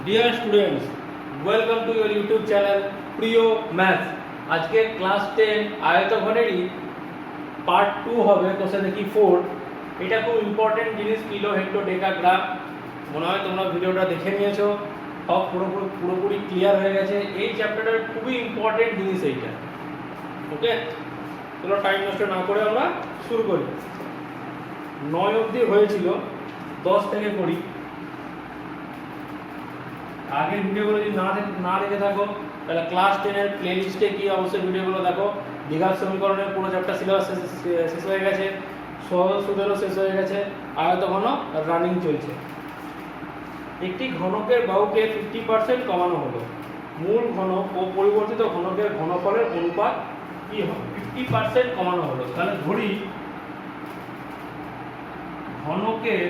Dear students, welcome to your YouTube channel প্রিয় math. আজকে class 10 আয়তঘনেরই part 2 হবে, question দেখি 4। এটা খুব ইম্পর্টেন্ট জিনিস, কিলো হেক্টর ডেকাগ্রাম। মনে হয় তোমরা ভিডিওটা দেখে নিয়েছো, সব পুরোপুরি ক্লিয়ার হয়ে গেছে। এই চ্যাপ্টারটার খুবই ইম্পর্টেন্ট জিনিস এইটা। ওকে, চলো টাইম নষ্ট না করে আমরা শুরু করি। 9 অবধি হয়েছিল, 10 থেকে করি। আগের ভিডিওগুলো যদি না দেখে থাকো তাহলে ক্লাস 10 এর প্লেলিস্টে কি অবশ্যই ভিডিওগুলো দেখো। দ্বিঘাত সমীকরণের পুরো চ্যাপ্টার সিলেবাস শেষ হয়ে গেছে, সহজ সূত্রও শেষ হয়ে গেছে, আয়তঘন রানিং চলছে। একটি ঘনকের বাহুকে 50% কমানো হলো, মূল ঘনক ও পরিবর্তিত ঘনকের ঘনফলের অনুপাত কি হবে? 50% কমানো হলো, তাহলে ধরি ঘনকের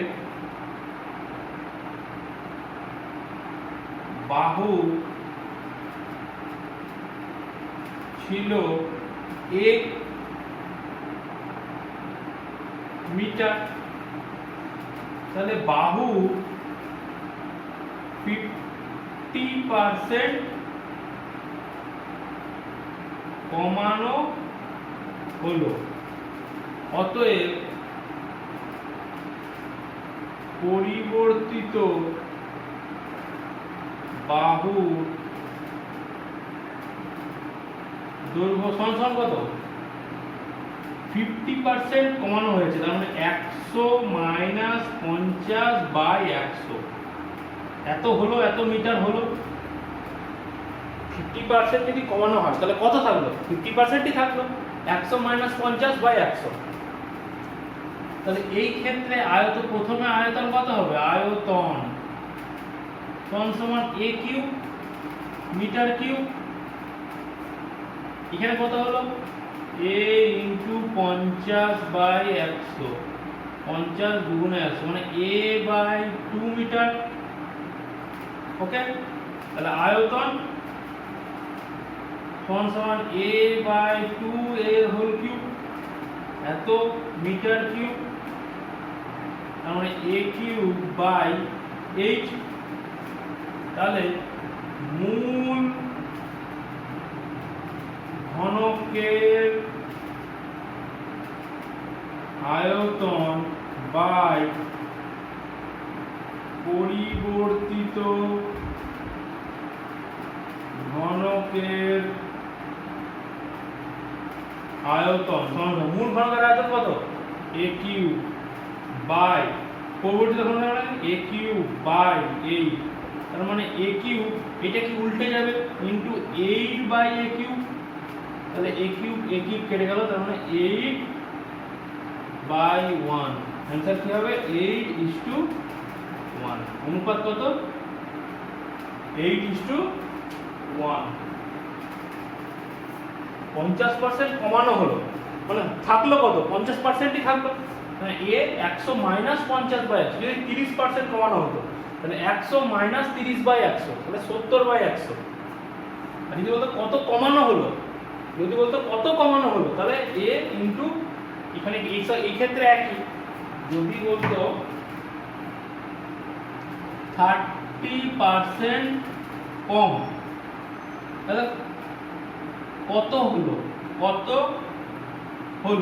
বাহু ছিল 1 মিটার, তাহলে বাহু 50% কমানো হলো। অতএব পরিবর্তিত বাহুর দৈর্ঘ্য সমান কত? 50% কমানো হয়েছে, তার মানে 100 মাইনাস 50 বাই 100, এত হলো, এত মিটার হলো। 50% যদি কমানো হয় তাহলে কত থাকলো? 50%ই থাকলো, 100 মাইনাস 50 বাই 100। তাহলে এই ক্ষেত্রে প্রথমে আয়তন কত হবে? আয়তন সমান a কিউব মিটার কিউব। এখানে কত হলো? a ইনটু 50 বাই 100, 50 দুগুণে 100 মানে a বাই 2 মিটার। ওকে, তাহলে আয়তন সমান a বাই 2 এর হোল কিউব, এত মিটার কিউব, তার মানে a কিউব বাই 8। তাহলে মূল ঘনকের আয়তন বাই পরিবর্তিত ঘনকের আয়তন সমান মূল ঘনকের আয়তন কত? a কিউব বাই পরিবর্তিত ঘনকের a কিউব বাই 8, তার মানে a কিউব, এটা কি উল্টে যাবে, ইনটু 8 বাই a কিউব। তাহলে a কিউব কেটে গেল, তার মানে 8 বাই 1। आंसर কি হবে? 8:1। অনুপাত কত? 8:1। 50% কমানো হলো, মানে থাকলো কত? 50%ই থাকলো। মানে a 100 মাইনাস 50 বাই 100, যদি 30% কমানো হতো তাহলে 100 মাইনাস 30 বাই 100, তাহলে 70 বাই 100। আর যদি বলতো কত কমানো হলো, তাহলে a ইনটু, এখানে এই ক্ষেত্রে একই, যদি বলতো 30% কম, তাহলে কত হলো? কত কত?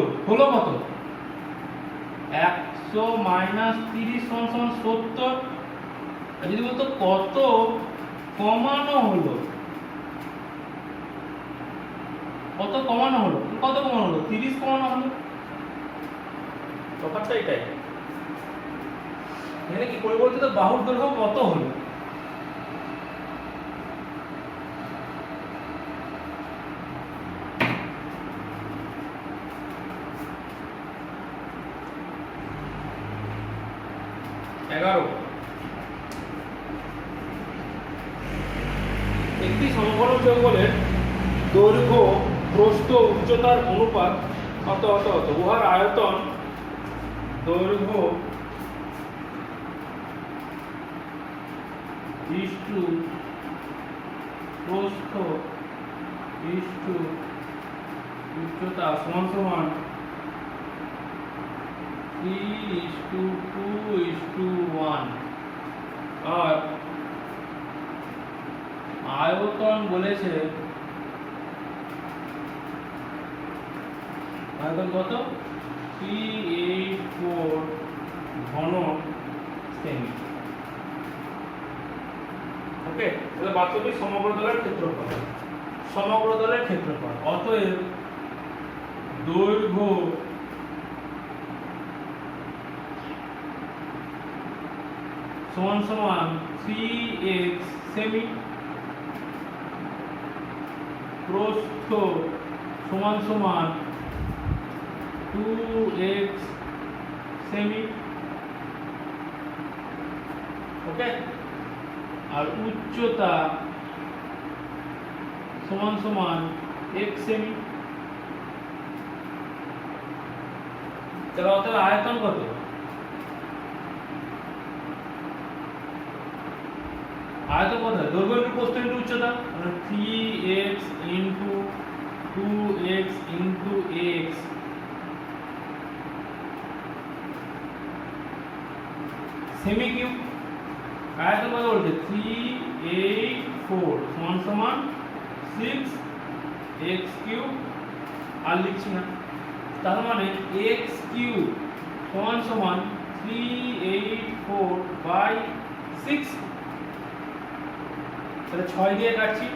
100 মাইনাস 30 সমান 70। আর যদি বলতো কত কমানো হলো, কত কমানো হলো? 30 কমানো হলো। তফাৎটা এটাই। এখানে কি পরিবর্তিত বাহুর দৈর্ঘ্য কত হলো? একটি সমঘন চৌবলের দৈর্ঘ্য প্রস্থ উচ্চতার অনুপাত কত? উহার আয়তন দৈর্ঘ্য ইস্টু প্রস্থ ইস্টু উচ্চতা সমান 3:2:1 और আয়তন বলেছে, আয়তন কত? 384 ঘন সেমি। ওকে, তাহলে বাস্তবিক সমগ্র তলের ক্ষেত্রফল, সমগ্র তলের ক্ষেত্রফল। অতএব দৈর্ঘ্য সমান সমান 3x সেমি, প্রস্থ সমান সমান 2x সেমি। ওকে, আর উচ্চতা সমান সমান x সেমি। তাহলে অতএব আয়তন কত? আয়তন কত? দৈর্ঘ্য ইনটু প্রস্থ ইনটু উচ্চতা, মানে 3x into 2x into x semi cube. আয়তন কত বলছে? 384 সমান সমান 6x কিউব। আর লিখছি না, তার মানে x কিউব সমান সমান 384 বাই 6। তাহলে 6 দিয়ে কাটছি,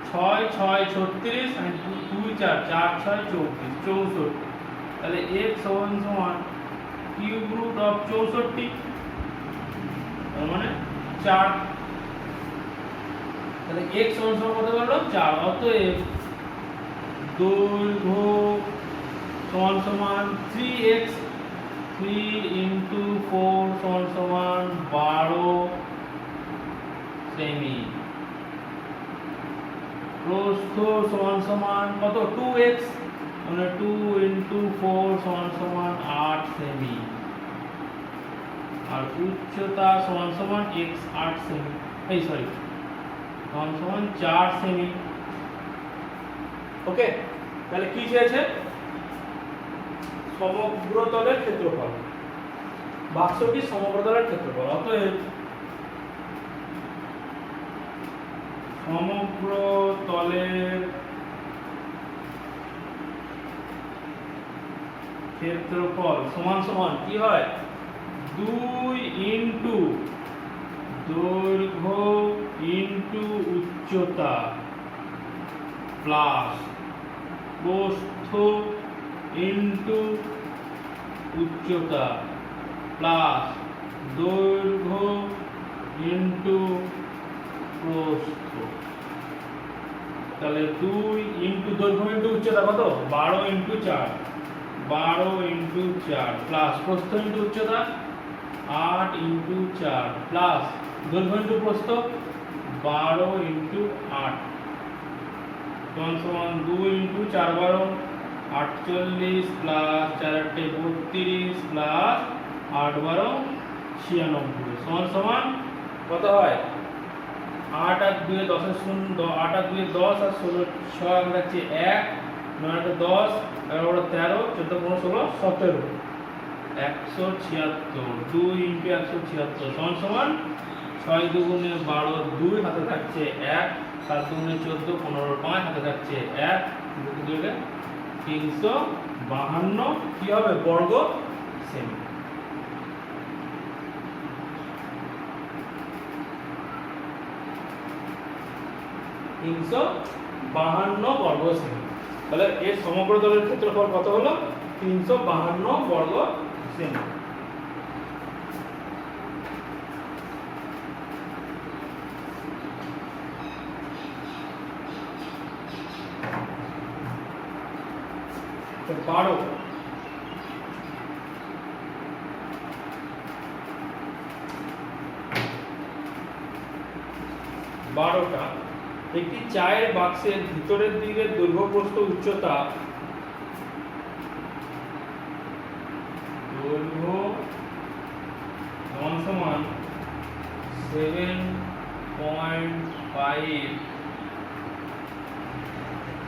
6 6 36 আর 2 4 4 6 34 64। তাহলে x সমান সমান কিউব রুট অফ 64, তার মানে 4। তাহলে x সমান সমান কত হলো? 4। অতএব দৈর্ঘ্য সমান সমান 3x, 3 ইনটু 4 সমান সমান 12 সেমি। প্রস্থ সমান সমান কত? 2x, মানে 2 ইনটু 4 সমান সমান 8 সেমি। আর উচ্চতা সমান সমান x 8 সেমি, এই সরি সমান সমান 4 সেমি। ওকে, তাহলে কি চেয়েছে? সমগ্র তলের ক্ষেত্রফল, বাক্সটি সমগ্র তলের ক্ষেত্রফল। অতএব সমগ্র তলের ক্ষেত্রফল সমান সমান কি হয়? 2 ইনটু দৈর্ঘ্য ইনটু উচ্চতা প্লাস প্রস্থ ইনটু উচ্চতা প্লাস দৈর্ঘ্য ইনটু প্রস্থ। তাহলে 2 ইনটু দৈর্ঘ্য ইনটু উচ্চতা কত? 12 ইনটু 4, 12 ইনটু 4 প্লাস প্রস্থ ইনটু উচ্চতা 8 ইনটু 4 প্লাস দৈর্ঘ্য ইনটু প্রস্থ 12 ইনটু 8 সমান সমান 2 ইনটু 4 12 48 প্লাস 4 8 32 প্লাস 8 12 96 সমান সমান কত হয়? 8 আর 2 10 এর 0, 8 আর 2 10 আর 16 6 আমরা হচ্ছে 1, 9 আর 10 11 13 14 15 16 17 176। 2 ইনটু 176 সমান সমান 6 দুগুণে 12 2 হাতে থাকছে 1, 7 দুগুণে 14 15 5 হাতে থাকছে 1, 2 কে 352 কি হবে? বর্গ সেমি। তিনশো 52 বর্গ সেমি। তাহলে এর সমগ্র তলের ক্ষেত্রফল কত হলো? 352 বর্গ সেমি। তো 12 12টা একটি চায়ের বাক্সের ভিতরের দিকের দৈর্ঘ্য প্রস্থ উচ্চতা দৈর্ঘ্য সমান সমান 7.5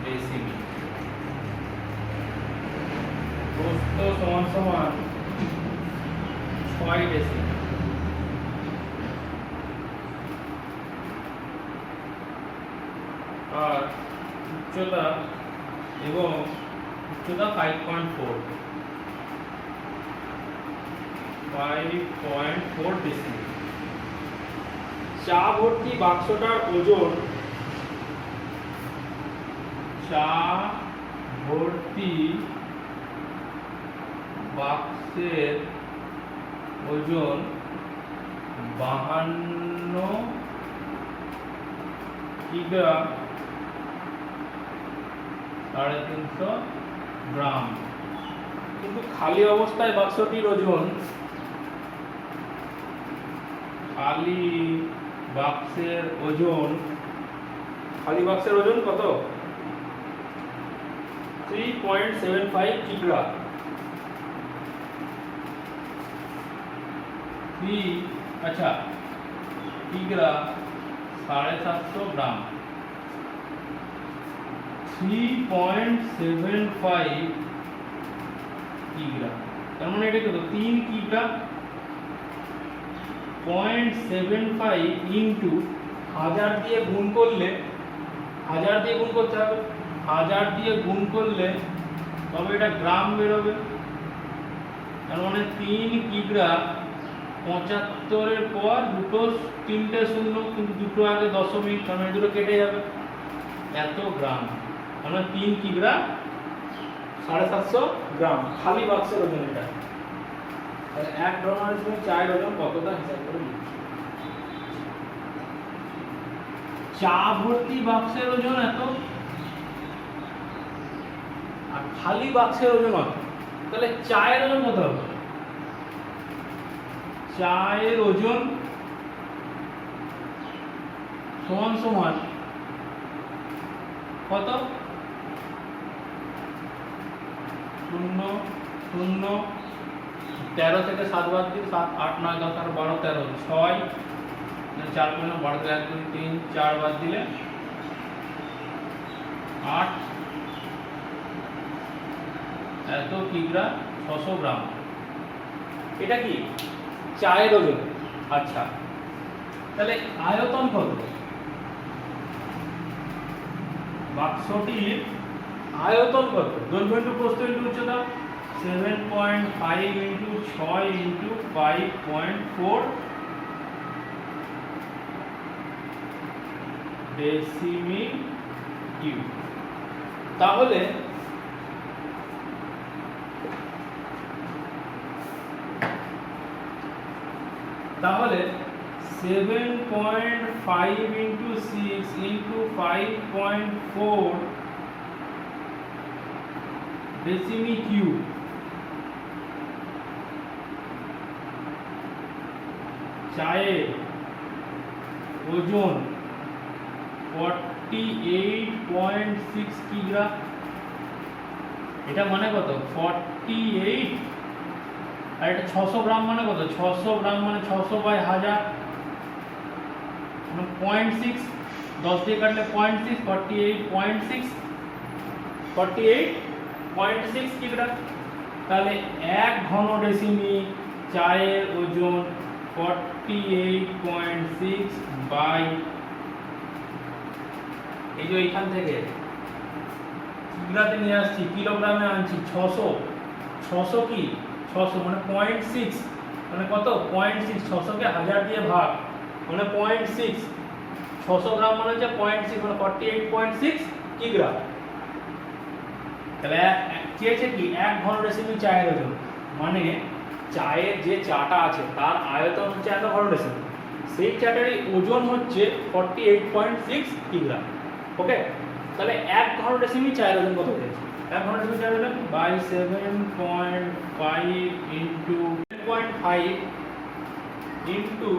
ডেসিমি, প্রস্থ সমান সমান 6 ডেসিমি। আর উচ্চতা এবং উচ্চতা 5.4 ডেসিমিল। চা ভর্তি বাক্সটার ওজন, চা ভর্তি বাক্সের ওজন 52 কিগ্রা 350 গ্রাম। কিন্তু খালি অবস্থায় বাক্সটির ওজন, খালি বাক্সের ওজন কত? 3.75 কিগ্রা। আচ্ছা, কিগ্রা 750 গ্রাম। 3.75 কিগ্রা, তার মানে এটা কত? 3 কিগ্রা। 0.75 ইন্টু 1000 দিয়ে গুণ করলে, 1000 দিয়ে গুণ করতে হবে, 1000 দিয়ে গুণ করলে তবে এটা গ্রাম বেরোবে। তার মানে 3 কিগ্রা 75 পর তিনটে শূন্য, কিন্তু দুটো আগে দশমিক, কারণ এই দুটো কেটে যাবে, এত গ্রাম। মানে 3 কিগ্রা 750 গ্রাম খালি বাক্সের ওজন। এটা এক ধরনের সময় চায়ের ওজন কতটা হিসাব করে লিখছি। চা ভর্তি বাক্সের ওজন এত, আর খালি বাক্সের ওজন কত? তাহলে চায়ের ওজন কত হবে? চায়ের ওজন সমান সমান কত? 0 0 13 থেকে 7 বাদ দিলে 7 8 9 10 11 12 13 6 4 5 12 1 2 3 4 বাদ দিলে 8, এত কিগ্রা 600 গ্রাম। এটা কি চায়ের ওজন। আচ্ছা, তাহলে আয়তন কত? বাক্সটির আয়তন কত? দৈর্ঘ্য ইন্টু প্রস্থ ইন্টু উচ্চতা 7.5 ইন্টু 6 ইন্টু 5.4 ডেসিমিল কিউব। তাহলে তাহলে 7.5 ইন্টু 6 ইন্টু 5.4 ডেসিমিল কিউব, চায়ের ওজন 48.6 কিগ্রা। এটা মানে কত? 48, আর এটা 600 গ্রাম মানে কত? 600 গ্রাম মানে 600 বাই 1000, মানে 0.6, 10 দিয়ে কাটলে 0.6, 48.6 কিগ্রা। তাহলে 1 ঘন ডেসিমিল চায়ের ওজন 48.6 বাই, এই যে এইখান থেকে কিগ্রাতে নিয়ে আসছি, কিলোগ্রামে আনছি, 600 কি 600 মানে 0.6, মানে কত? 0.6, 600 কে 1000 দিয়ে ভাগ, মানে 0.6, 600 গ্রাম মানে হচ্ছে 0.6, মানে 48.6 কিগ্রা। তাহলে চেয়েছে কি 1 ঘন ডেসিমিল চায়ের ওজন, মানে চায়ের যে চাটা আছে তার আয়তন হচ্ছে 1 ঘন ডেসিমিল, সেই চাটারই ওজন হচ্ছে 48.6 কিগ্রা। ওকে, তাহলে 1 ঘন ডেসিমিল চায়ের ওজন কত হয়েছে? 1 ঘন ডেসিমিল চায়ের ওজন বাই 7.5 ইন্টু 7.5 ইন্টু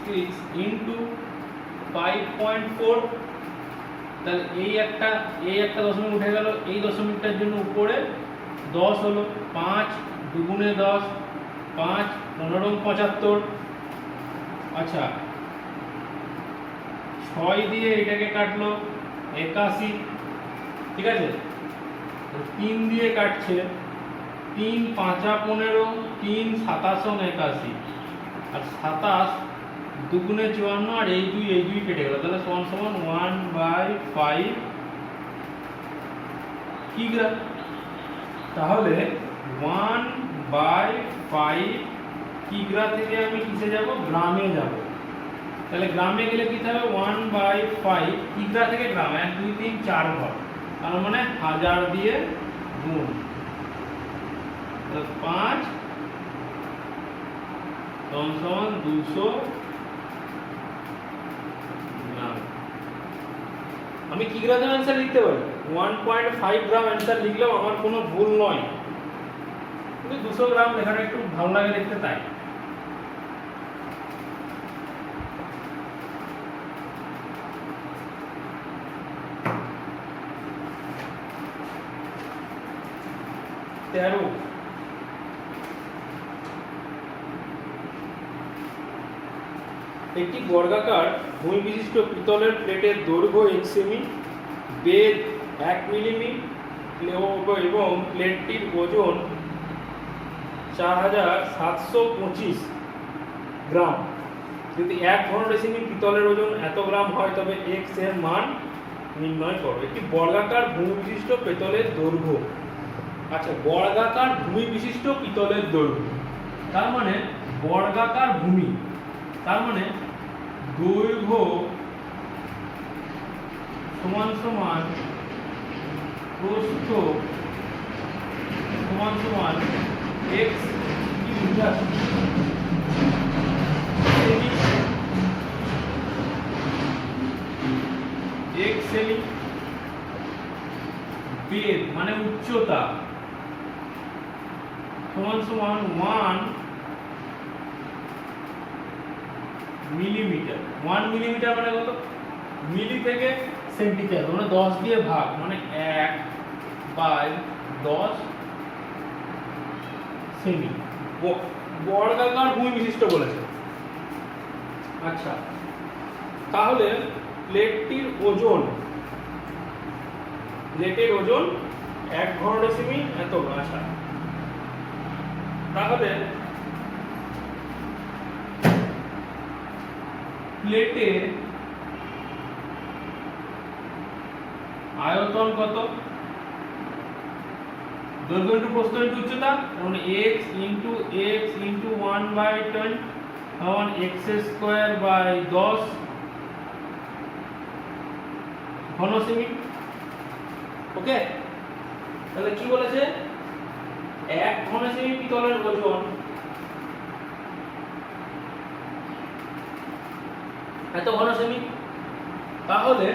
6 ইন্টু 5.4। তাহলে এই একটা দশমিক উঠে গেল, এই দশমিকটার জন্য উপরে 10 হলো, 5 দুগুণে 10, 5 15 75। আচ্ছা, 6 দিয়ে এটাকে কাটলো 81, ঠিক আছে। 3 দিয়ে কাটছে, 3 5 15, 3 27 81, আর 27 দুগুণে 54 আর এই দুই কেটে গেল, তাহলে সমান সমান 1/5 কিগ্রা। তাহলে 1/5 কিগ্রা থেকে আমি কিসে যাব, গ্রামে যাব। তাহলে গ্রামে গেলে কি হবে, 1/5 কিগ্রা থেকে গ্রাম 1 2 3 4 ঘর, তার মানে 1000 দিয়ে গুণ, 5 সমান 200 গ্রাম। আমি কিগ্রাতে অ্যান্সার লিখতে পারি, 1.5 গ্রাম অ্যান্সার লিখলেও আমার কোনো ভুল নয়, কিন্তু 200 গ্রাম লেখাটা একটু ভালো লাগে দেখতে, তাই। একটি বর্গাকার ভূমি বিশিষ্ট পিতলের প্লেটের দৈর্ঘ্য 1 সেমি, বেধ 1 মিমি এবং প্লেটটির ওজন 4725 গ্রাম। যদি 1 ঘনডেসিমি পিতলের ওজন এত গ্রাম হয় তবে x এর মান নির্ণয় করো। একটি বর্গাকার ভূমি বিশিষ্ট পিতলের দৈর্ঘ্য, আচ্ছা বর্গাকার ভূমি বিশিষ্ট পিতলের দৈর্ঘ্য, তার মানে বর্গাকার ভূমি, তার মানে দৈর্ঘ্য সমান সমান প্রস্থ সমান সমান x কিউব x সেমি, বেধ মানে উচ্চতা সমান সমান 1 মিলিমিটার। 1 মিলিমিটার মানে কত, মিলি থেকে সেন্টিমিটার, মানে 10 দিয়ে ভাগ, মানে 1/10 সেমি। বর্গাকার ভূমি বিশিষ্ট বলেছে। আচ্ছা তাহলে প্লেটের ওজন 1 ঘনডেসিমি এত গ্রাম। আচ্ছা তাহলে প্লেটের আয়তন কত, দৈর্ঘ্য ইনটু প্রস্থ ইনটু উচ্চতা, মানে x ইনটু 1/10 সমান x²/10 ঘন সেমি। ওকে, তাহলে কি বলেছে, 1 ঘন সেমি পিতলের ওজন এত ঘন সেমি, তাহলে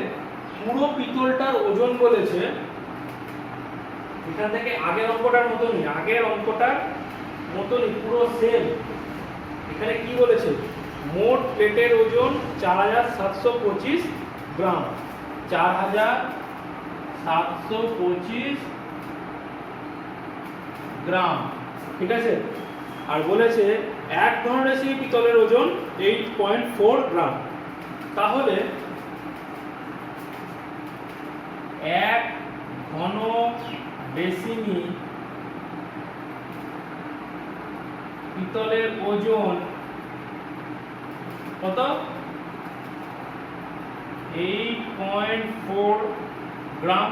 পুরো পিতলটার ওজন বলেছে, এখান থেকে আগের অঙ্কটার মতনই পুরো সেম। এখানে কি বলেছে, মোট প্লেটের ওজন 4725 গ্রাম, 4725 গ্রাম, ঠিক আছে। আর বলেছে 1 ঘনডেসিমি পিতলের ওজন 8.4 গ্রাম। তাহলে 1 ঘনডেসিমি পিতলের ওজন কত, 8.4 গ্রাম।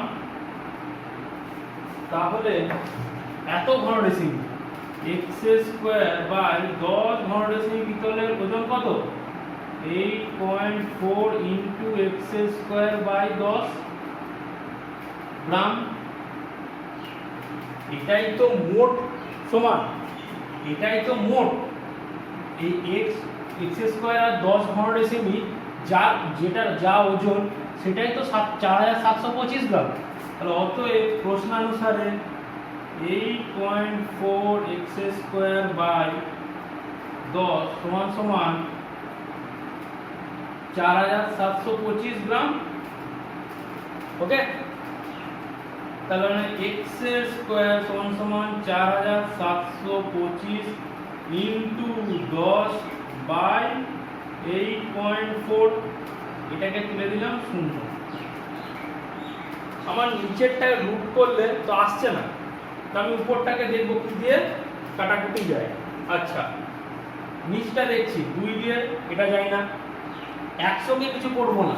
তাহলে এত ঘনডেসিমি x²/10 ঘনডেসিমি পিতলের ওজন কত, 8.4 ইন্টু x²/10 গ্রাম। এটাই তো মোট সমান, এটাই তো মোট, এই x² আর 10 ঘনডেসিমি যা ওজন সেটাই তো 4725 গ্রাম। তাহলে অতএব প্রশ্নানুসারে 8.4 x²/10 সমান সমান 4725 গ্রাম। ওকে, তাহলে x² সমান সমান 4725 ইন্টু 10/8.4, এটাকে তুলে দিলাম 0। আমার নিচেরটা রুট করলে তো আসছে না, তো আমি উপরটাকে দেখবো কি দিয়ে কাটাকুটি যায়। আচ্ছা নিচটা দেখছি 2 দিয়ে এটা যায় না, 100কে কিছু করবো না,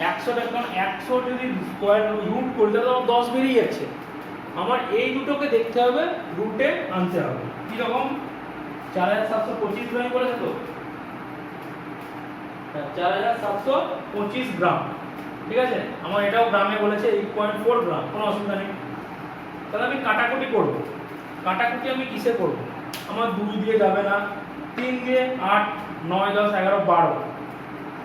100টা কারণ 100 যদি স্কোয়ার রুট করি তাহলে আমার 10 বেরিয়ে যাচ্ছে। আমার এই দুটোকে দেখতে হবে, রুটে আনতে হবে। কীরকম 4725 গ্রাম বলেছে তো, 4725 গ্রাম, ঠিক আছে। আমার এটাও গ্রামে বলেছে 8.4 গ্রাম, কোনো অসুবিধা নেই। তাহলে আমি কাটাকুটি করব। কাটাকুটি আমি কিসে করব? আমার 2 দিয়ে যাবে না, 3 দিয়ে 8 9 10 11 12,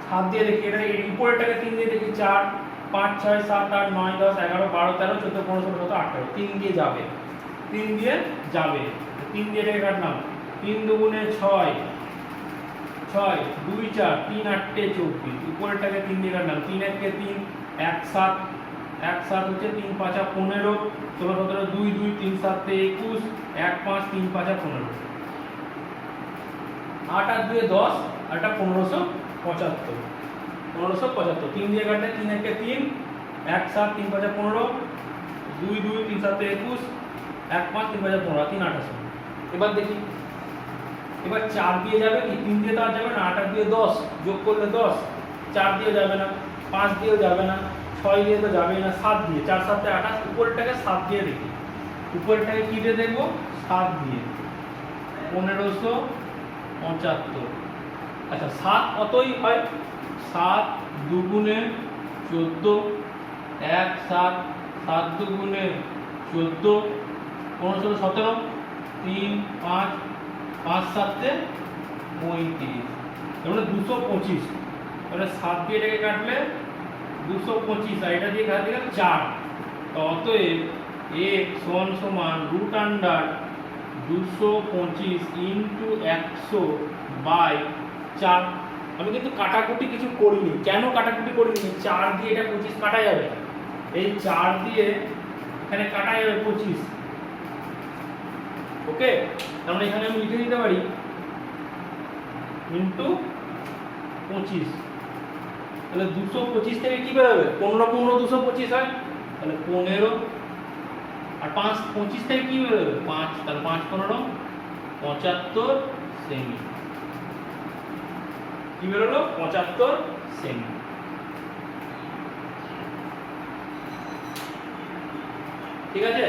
7 দিয়ে দেখি, এটা এই উপরেরটাকে 3 দিয়ে দেখি 4 5 6 7 8 9 10 11 12 13 14 15 16 17 18, 3 দিয়ে যাবে, 3 দিয়ে যাবে, 3 দিয়ে এটাকে কাটলাম, 3 দুগুণে 6 6 2 4 3 8 24, উপরেরটাকে 3 দিয়ে কাটলাম, 3 1 কে 3 1 7 1 7 হচ্ছে 3 5 15 16 17 2 2 3 7 21 1 5 3 5 15, 8 আর 2 10 আর এটা 1575, 1575, 3 দিয়ে কাটলে 3 1 কে 3 1 7 3 5 15 2 2 3 7 21 1 5 3 5 15 3 28। এবার দেখি, এবার 4 দিয়ে যাবে কি? 3 দিয়ে তো আর যাবে না, 8 আর 2 10, যোগ করলে 10, 4 দিয়ে যাবে না, 5 দিয়েও যাবে না, 6 দিয়ে তো যাবেই না, 7 দিয়ে, 4 7 28, উপরেরটাকে 7 দিয়ে দেখি, উপরেরটাকে কি দিয়ে দেখবো? 7 দিয়ে, 1575। আচ্ছা 7 কতই হয়? 7 দুগুণে 14, 1 7 7 দুগুণে 14 15 17 3 5 5 7 35, তাহলে 225। তাহলে 7 দিয়ে এটাকে কাটলে 225, আর এটা দিয়ে কাটলে 4। অতএব x সমান রুট আন্ডার 225 ইন্টু 100 বাই 4। আমি কিন্তু কাটাকুটি কিছু করিনি। কেন কাটাকুটি করিনি? 4 দিয়ে এটা 25 কাটা যাবে, এই 4 দিয়ে এখানে কাটা যাবে 25, ওকে। তাহলে এখানে আমি লিখে দিতে পারি ইন্টু 25, তাহলে 225 থেকে কি বেরোবে? 15 15 225 হয়, তাহলে 15, আর 5 25 থেকে কি বেরোবে? 5, তাহলে 5 15 75 সেমি। কি বেরোলো? 75 সেমি। ঠিক আছে,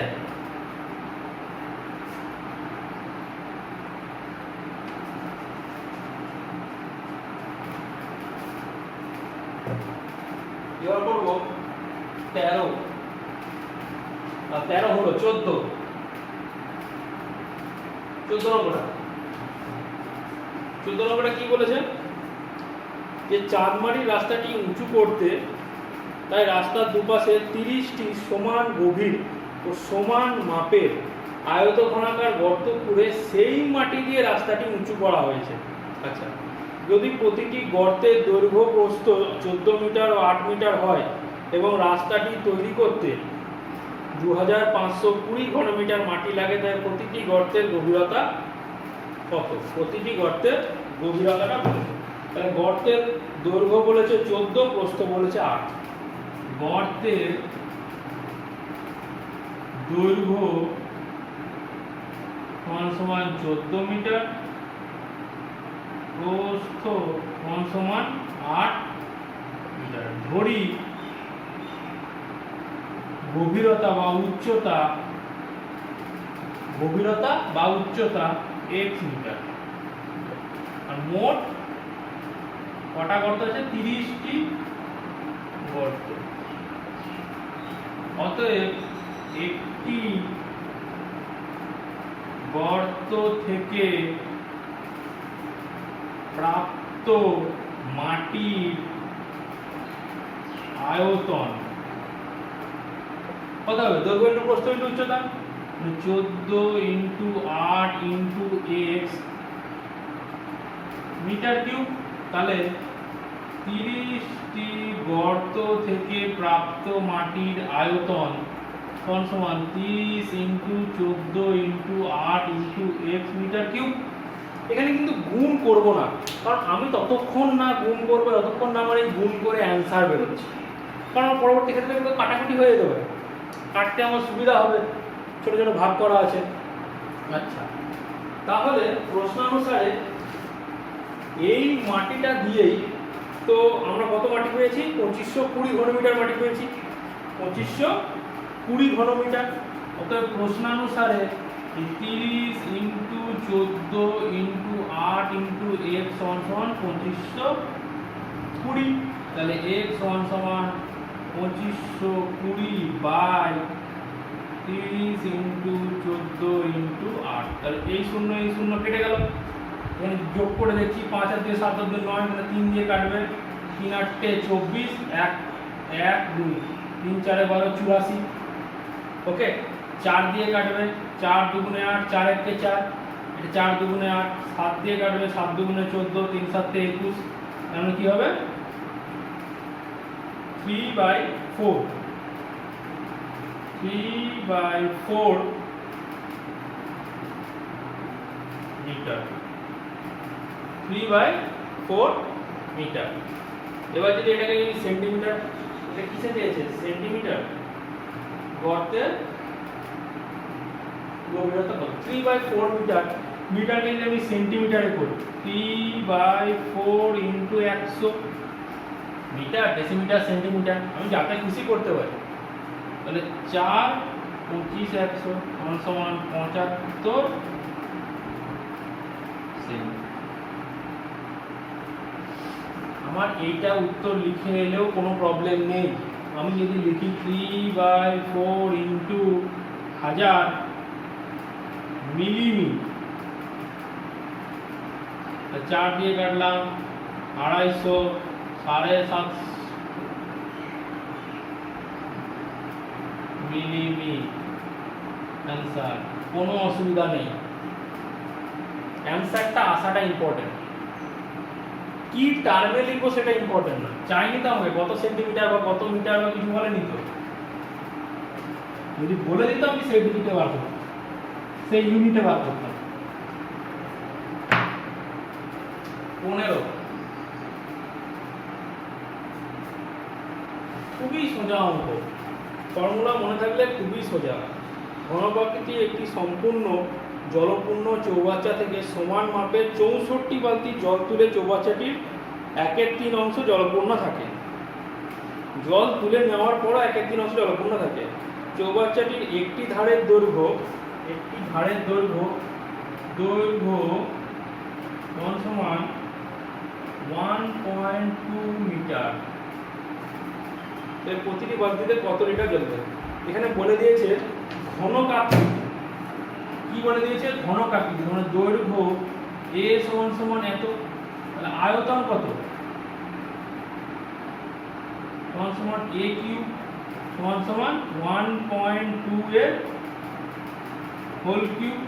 এবার করবো 13, আর 13 হলো 14 নম্বরটা। 14 নম্বরটা কি বলেছে? যে চাঁদমারির রাস্তাটি উঁচু করতে তাই রাস্তার দুপাশে 30টি সমান গভীর ও সমান মাপের আয়তঘনাকার গর্ত খুঁড়ে সেই মাটি দিয়ে রাস্তাটি উঁচু করা হয়েছে। আচ্ছা, যদি প্রতিটি গর্তের দৈর্ঘ্য প্রস্থ 14 মিটার ও 8 মিটার হয় এবং রাস্তাটি তৈরি করতে 2520 ঘনমিটার মাটি লাগে, তাই প্রতিটি গর্তের গভীরতা কত? প্রতিটি গর্তের গভীরতাটা বলেছে। তাহলে গর্তের দৈর্ঘ্য বলেছে 14, প্রস্থ বলেছে 8। গর্তের দৈর্ঘ্য সমান 14 মিটার, প্রস্থ সমান 8 মিটার। ধরি গভীরতা বা উচ্চতা x মিটার, আর মোট কটা গর্ত আছে? 30টি গর্ত। অতএব একটি গর্ত থেকে প্রাপ্ত মাটির আয়তন কত হবে? দৈর্ঘ্য ইন্টু প্রস্থ ইন্টু উচ্চতা, 14 into 8 into x metre cube. তাহলে 30টি গর্ত থেকে প্রাপ্ত মাটির আয়তন সমান 30 into 14 into 8 into x metre cube. এখানে কিন্তু গুণ করব না, কারণ আমি ততক্ষণ না গুণ করবো ততক্ষণ না আমার এই গুণ করে অ্যান্সার বেরোচ্ছে, কারণ পরবর্তী ক্ষেত্রে কিন্তু কাটাকুটি হয়ে যাবে, কাটতে আমার সুবিধা হবে, ছোট ছোট ভাগ করা আছে। আচ্ছা, তাহলে প্রশ্নানুসারে এই মাটিটা দিয়েই তো আমরা কত মাটি পেয়েছি? 2520 ঘনমিটার মাটি পেয়েছি। 2520 ঘনমিটার। অতএব প্রশ্নানুসারে 30 ইন্টু 14 ইন্টু 8 ইন্টু x সমান সমান 2520। তাহলে x সমান সমান 2520 বাই 30 ইন্টু 14 ইন্টু 8। তাহলে এই শূন্য কেটে গেল। এখানে যোগ করে দেখছি 5 আর 2 7 আর 2 9, মানে 3 দিয়ে কাটবে। 3 8 24, 1 1 2 3 4 12 84। ওকে, 4 দিয়ে কাটবে, 4 2 8, 4 1 4, এটা 4 2 8। 7 দিয়ে কাটবে, 7 2 14, 3 7 21। তাহলে কি হবে? 3/4 মিটার। 3/4 মিটার। এবার যদি এটাকে সেন্টিমিটার, এটা কিসে দিয়েছে? সেন্টিমিটার। গর্তের গভীরতা কত? 3/4 মিটার। মিটারকে যদি আমি সেন্টিমিটারে করি, 3/4 ইন্টু 100 মিটার, ডেসিমিটার, সেন্টিমিটার, আমি যাকে খুশি করতে পারি। তাহলে 4 25 100 সমান 75 সেমি। আমার এইটা উত্তর লিখে এলেও কোনো প্রবলেম নেই। আমি যদি লিখি 3/4 ইন্টু 1000 মিলিমি, 4 দিয়ে কাটলাম 250, 750 মিলিমি অ্যান্সার। কোনো অসুবিধা নেই, অ্যান্সারটা আসাটা ইম্পর্টেন্ট। কি টার্মে লিখবো সেটা ইম্পর্টেন্ট না। চাইনি তো আমাকে কত সেন্টিমিটার বা কত মিটার বা কিছু বলে নিত। যদি বলে দিত আমি সেই ডিজিটে বার করতাম, সেই ইউনিটে বার করতাম। 15 খুবই সোজা অঙ্ক, ফর্মুলা মনে থাকলে খুবই সোজা। ঘনপ্রাকৃতির একটি সম্পূর্ণ জলপূর্ণ চৌবাচ্চা থেকে সমান মাপের 64 বালতি জল তুলে চৌবাচ্চাটির 1/3 অংশ জলপূর্ণ থাকে। জল তুলে নেওয়ার পরও 1/3 অংশ জলপূর্ণ থাকে। চৌবাচ্চাটির একটি ধারের দৈর্ঘ্য সমান 1.2 মিটার। এর প্রতিটি বালতিতে কত লিটার জল দেবে? এখানে বলে দিয়েছে ঘনকাকৃতি। কি বলে দিয়েছে? ঘনকাকৃতি, মানে দৈর্ঘ্য a সমান এত, তাহলে আয়তন কত? সমান a কিউব সমান 1.2 এর হোল কিউব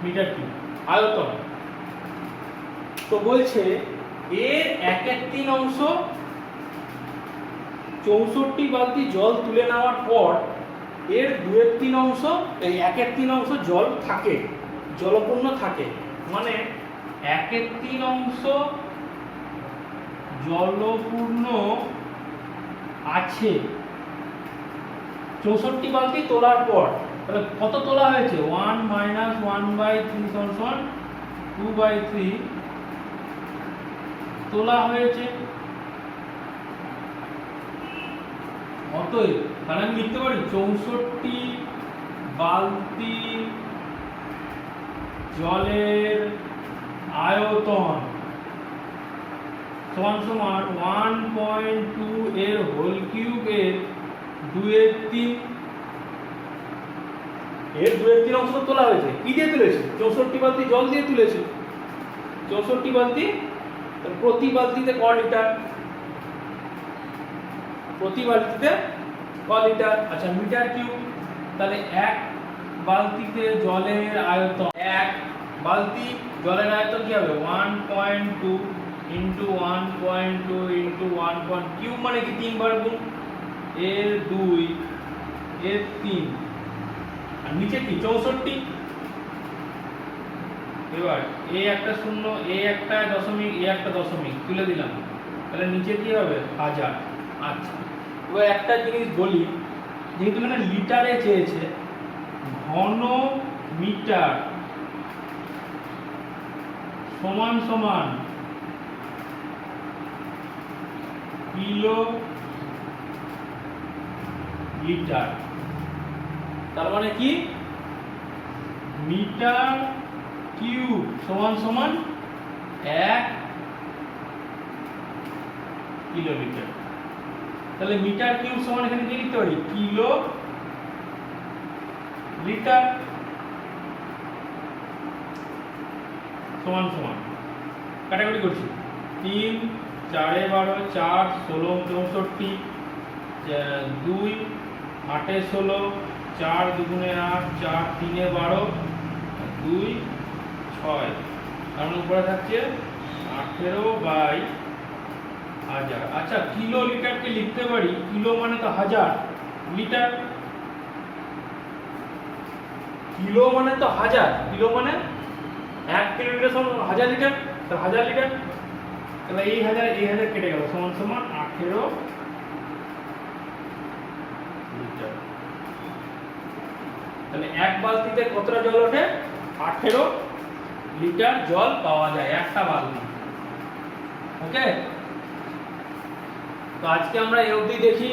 মিটার কিউব আয়তন। তো বলছে এর 1/3 অংশ 64 বালতি জল তুলে নেওয়ার পর এর 2/3 অংশ, এই 1/3 অংশ জল থাকে, জলপূর্ণ থাকে। মানে 1/3 অংশ জলপূর্ণ আছে 64 বালতি তোলার পর। তাহলে কত তোলা হয়েছে? 1 - 1/3 সমান 2/3 তোলা হয়েছে। অতএব তাহলে আমি লিখতে পারি 64 বালতি জলের আয়তন সমান 1.2 এর হোল কিউব এর 2/3। এর 2/3 অংশ তোলা হয়েছে। কি দিয়ে তুলেছে? 64 বালতি জল দিয়ে তুলেছে। 64 বালতি, প্রতি বালতিতে ক লিটার? প্রতি বালতিতে ক লিটার? আচ্ছা, মিটার কিউব। তাহলে এক বালতিতে জলের আয়তন, এক বালতি জলের আয়তন কি হবে? 1.2 ইন্টু 1.2 ইন্টু 1 কিউব, মানে কি 3 বার গুণ। এর 2 এর 3 আর নিচে কি 64। এবার এ একটা শূন্য, এ একটা দশমিক, এ একটা দশমিক তুলে দিলাম। তাহলে নিচে কি হবে? 1000। আচ্ছা, এবার একটা জিনিস বলি, যেহেতু এখানে লিটারে চেয়েছে, ঘন মিটার সমান সমান কিলো লিটার। তার মানে কি মিটার কিউব সমান সমান 1 কিলো লিটার। তাহলে মিটার কিউব সমান এখানে কি লিখতে পারি কিলো লিটার সমান সমান কাটাকুটি করছি 3 4 12 4 16 64 2 8 16 4 2 8 4 3 12 2 6 তার মানে উপরে থাকছে 18/1000। আচ্ছা কিলো লিটারকে লিখতে পারি কিলো মানে তো 1000 লিটার কিলো মানে তো 1000 কিলো মানে 1 কিলো লিটার সমান 1000 লিটার তাহলে 1000 লিটার তাহলে এই 1000 কেটে গেল সমান সমান 18 লিটার। তাহলে এক বালতিতে কতটা জল ওঠে 18 লিটার জল পাওয়া যায় একটা বালতি। ওকে তো আজকে আমরা এই অবধি দেখি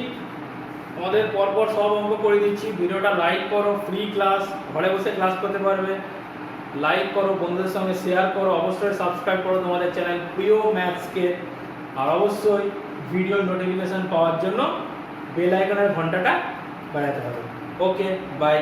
আমাদের পরপর সব অঙ্ক করে দিচ্ছি। ভিডিওটা লাইক করো, ফ্রি ক্লাস, ঘরে বসে ক্লাস করতে পারবে। লাইক করো, বন্ধুদের সঙ্গে শেয়ার করো, অবশ্যই সাবস্ক্রাইব করো তোমাদের চ্যানেল প্রিয় ম্যাথসকে। আর অবশ্যই ভিডিও নোটিফিকেশন পাওয়ার জন্য বেল আইকনের ঘন্টাটা বাজাতে হবে। Okay bye.